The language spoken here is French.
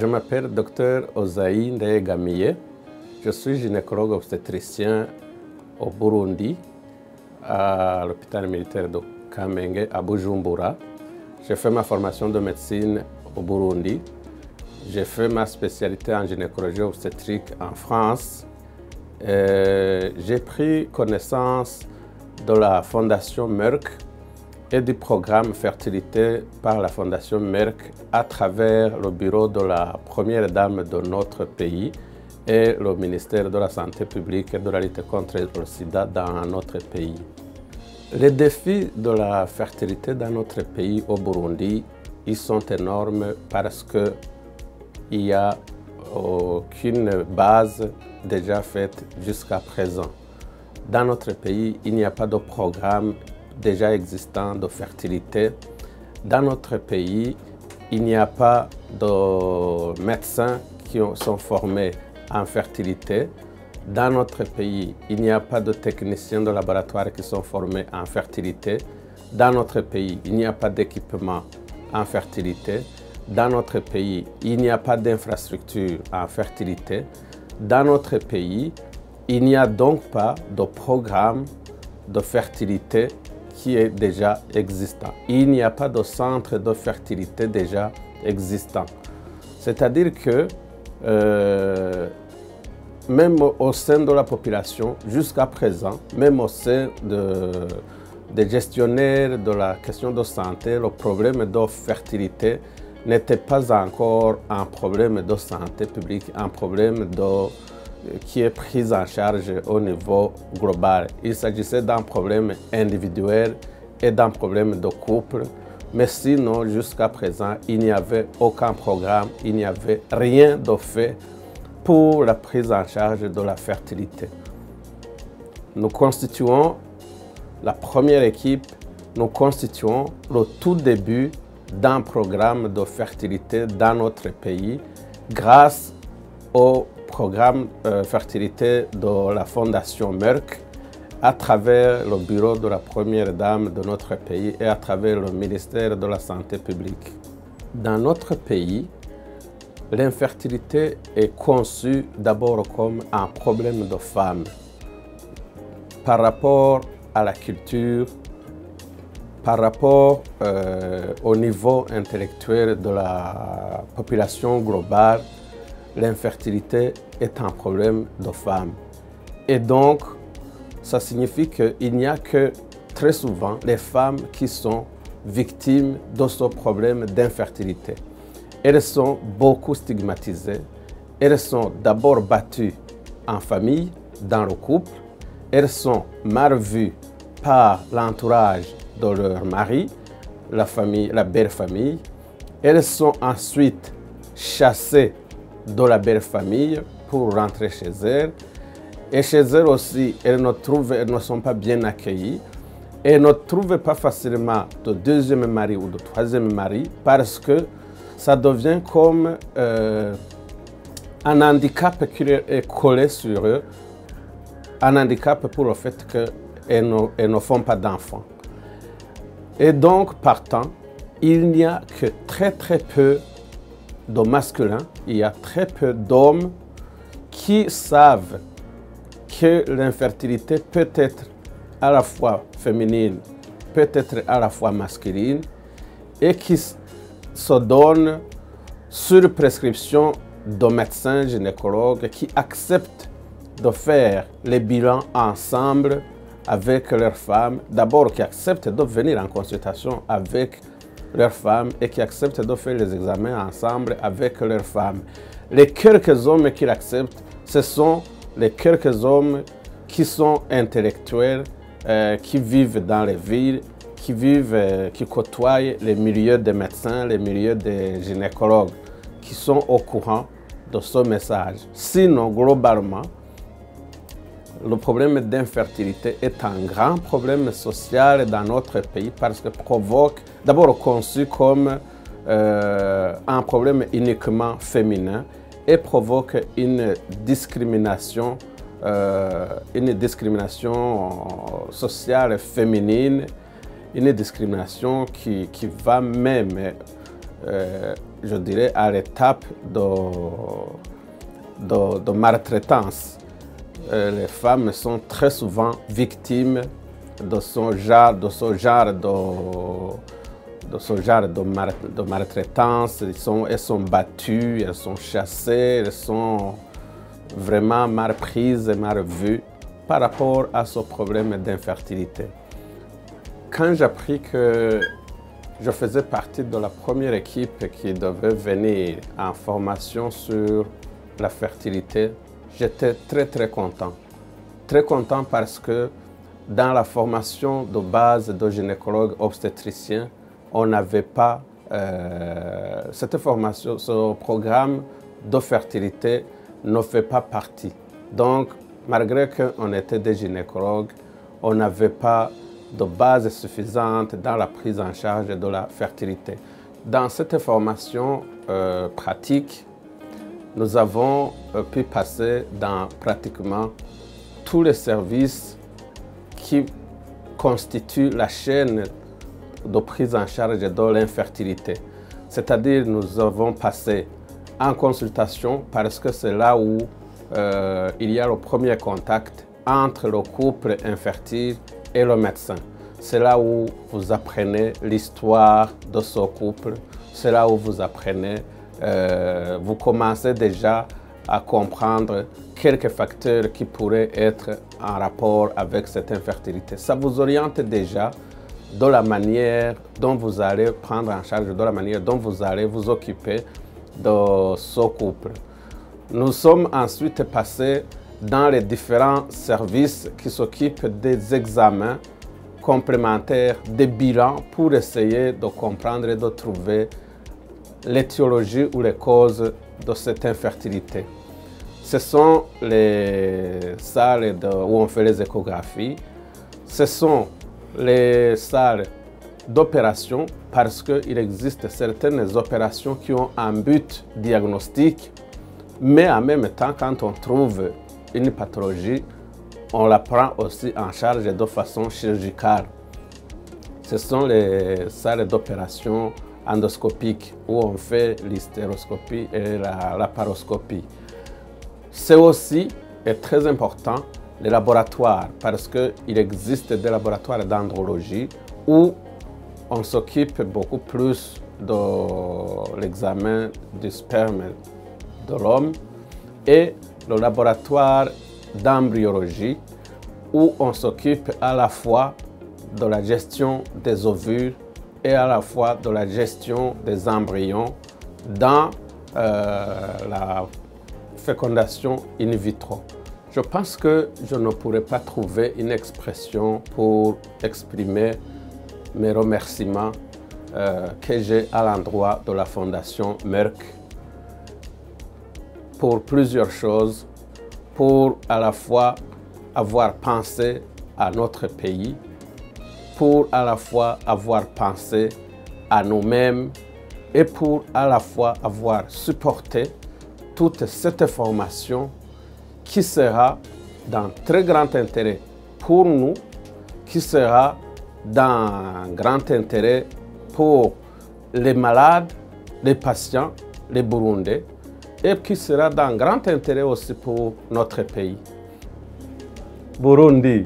Je m'appelle Dr Ozaï Ndayegamiye. Je suis gynécologue obstétricien au Burundi, à l'hôpital militaire de Kamenge à Bujumbura. J'ai fait ma formation de médecine au Burundi. J'ai fait ma spécialité en gynécologie obstétrique en France. J'ai pris connaissance de la Fondation Merck et du programme fertilité par la Fondation Merck à travers le bureau de la première dame de notre pays et le ministère de la Santé publique et de la lutte contre le sida dans notre pays. Les défis de la fertilité dans notre pays au Burundi, ils sont énormes parce qu'il n'y a aucune base déjà faite jusqu'à présent. Dans notre pays, il n'y a pas de programme déjà existant de fertilité. Dans notre pays, il n'y a pas de médecins qui sont formés en fertilité. Dans notre pays, il n'y a pas de techniciens de laboratoire qui sont formés en fertilité. Dans notre pays, il n'y a pas d'équipement en fertilité. Dans notre pays, il n'y a pas d'infrastructure en fertilité. Dans notre pays, il n'y a donc pas de programme de fertilité qui est déjà existant. Il n'y a pas de centre de fertilité déjà existant. C'est-à-dire que même au sein de la population, jusqu'à présent, même au sein des gestionnaires de la question de santé, le problème de fertilité n'était pas encore un problème de santé publique, un problème qui est pris en charge au niveau global. Il s'agissait d'un problème individuel et d'un problème de couple, mais sinon, jusqu'à présent, il n'y avait aucun programme, il n'y avait rien de fait pour la prise en charge de la fertilité. Nous constituons la première équipe, nous constituons le tout début d'un programme de fertilité dans notre pays grâce au programme fertilité de la Fondation Merck à travers le bureau de la première dame de notre pays et à travers le ministère de la Santé publique. Dans notre pays, l'infertilité est conçue d'abord comme un problème de femmes par rapport à la culture, par rapport au niveau intellectuel de la population globale. L'infertilité est un problème de femmes. Et donc, ça signifie qu'il n'y a que très souvent les femmes qui sont victimes de ce problème d'infertilité. Elles sont beaucoup stigmatisées. Elles sont d'abord battues en famille, dans le couple. Elles sont mal vues par l'entourage de leur mari, la famille, la belle famille. Elles sont ensuite chassées de la belle famille pour rentrer chez elles. Et chez elles aussi, elles ne sont pas bien accueillies. Elles ne trouvent pas facilement de deuxième mari ou de troisième mari parce que ça devient comme un handicap qui est collé sur eux, un handicap pour le fait qu'elles ne font pas d'enfants. Et donc, partant, il n'y a que très peu de masculins, il y a très peu d'hommes qui savent que l'infertilité peut être à la fois féminine, peut être à la fois masculine et qui se donnent sur prescription de médecins gynécologues qui acceptent de faire les bilans ensemble avec leurs femmes, d'abord qui acceptent de venir en consultation avec leurs femmes et qui acceptent de faire les examens ensemble avec leurs femmes. Les quelques hommes qui l'acceptent, ce sont les quelques hommes qui sont intellectuels, qui vivent dans les villes, qui côtoient les milieux des médecins, les milieux des gynécologues, qui sont au courant de ce message. Sinon, globalement, le problème d'infertilité est un grand problème social dans notre pays parce que provoque, d'abord conçu comme un problème uniquement féminin et provoque une discrimination sociale féminine, une discrimination qui va même je dirais, à l'étape de maltraitance. Les femmes sont très souvent victimes de ce genre de maltraitance. Elles sont battues, elles sont chassées, elles sont vraiment mal prises et mal vues par rapport à ce problème d'infertilité. Quand j'ai appris que je faisais partie de la première équipe qui devait venir en formation sur la fertilité, j'étais très content. Très content parce que dans la formation de base de gynécologue obstétricien, on n'avait pas cette formation, ce programme de fertilité ne fait pas partie. Donc, malgré qu'on était des gynécologues, on n'avait pas de base suffisante dans la prise en charge de la fertilité. Dans cette formation pratique, nous avons pu passer dans pratiquement tous les services qui constituent la chaîne de prise en charge de l'infertilité. C'est-à-dire, nous avons passé en consultation parce que c'est là où il y a le premier contact entre le couple infertile et le médecin. C'est là où vous apprenez l'histoire de ce couple. C'est là où vous apprenez, vous commencez déjà à comprendre quelques facteurs qui pourraient être en rapport avec cette infertilité. Ça vous oriente déjà de la manière dont vous allez prendre en charge, de la manière dont vous allez vous occuper de ce couple. Nous sommes ensuite passés dans les différents services qui s'occupent des examens complémentaires, des bilans pour essayer de comprendre et de trouver l'étiologie ou les causes de cette infertilité. Ce sont les salles où on fait les échographies, ce sont les salles d'opération parce qu'il existe certaines opérations qui ont un but diagnostique, mais en même temps, quand on trouve une pathologie, on la prend aussi en charge de façon chirurgicale. Ce sont les salles d'opération endoscopiques où on fait l'hystéroscopie et la laparoscopie. C'est aussi, et très important, les laboratoires, parce qu'il existe des laboratoires d'andrologie où on s'occupe beaucoup plus de l'examen du sperme de l'homme et le laboratoire d'embryologie où on s'occupe à la fois de la gestion des ovules et à la fois de la gestion des embryons dans la fécondation in vitro. Je pense que je ne pourrais pas trouver une expression pour exprimer mes remerciements que j'ai à l'endroit de la Fondation Merck pour plusieurs choses, pour à la fois avoir pensé à notre pays, pour à la fois avoir pensé à nous-mêmes et pour à la fois avoir supporté toute cette formation qui sera d'un très grand intérêt pour nous, qui sera d'un grand intérêt pour les malades, les patients, les Burundais, et qui sera d'un grand intérêt aussi pour notre pays. Burundi.